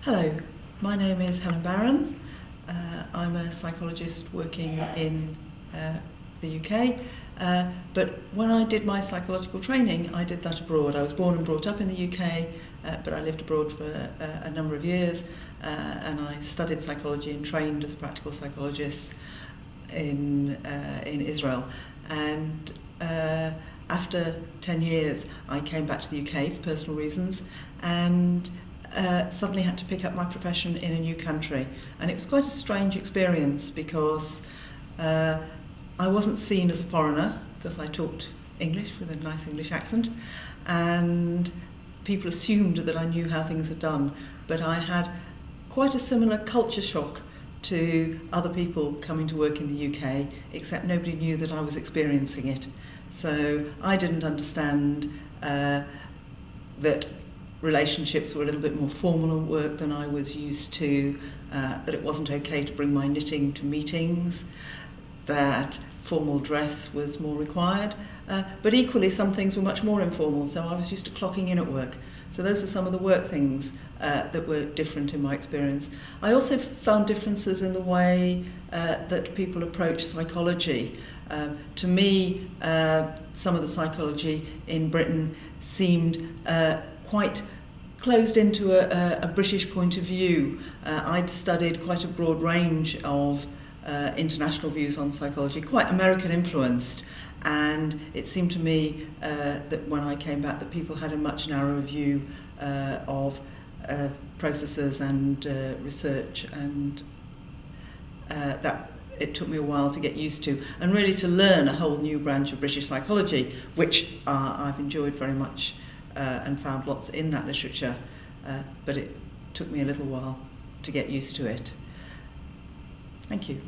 Hello, my name is Helen Baron. I'm a psychologist working in the UK, but when I did my psychological training, I did that abroad. I was born and brought up in the UK, but I lived abroad for a number of years, and I studied psychology and trained as a practical psychologist in Israel. And after 10 years, I came back to the UK for personal reasons, and suddenly had to pick up my profession in a new country. And it was quite a strange experience because I wasn't seen as a foreigner because I talked English with a nice English accent, and people assumed that I knew how things are done. But I had quite a similar culture shock to other people coming to work in the UK, except nobody knew that I was experiencing it. So I didn't understand that relationships were a little bit more formal at work than I was used to, that it wasn't okay to bring my knitting to meetings, that formal dress was more required, but equally some things were much more informal, so I was used to clocking in at work. So those are some of the work things that were different in my experience. I also found differences in the way that people approach psychology. To me, some of the psychology in Britain seemed quite closed into a British point of view. I'd studied quite a broad range of international views on psychology, quite American influenced, and it seemed to me that when I came back that people had a much narrower view of processes and research, and that it took me a while to get used to, and really to learn a whole new branch of British psychology, which I've enjoyed very much and found lots in that literature, but it took me a little while to get used to it. Thank you.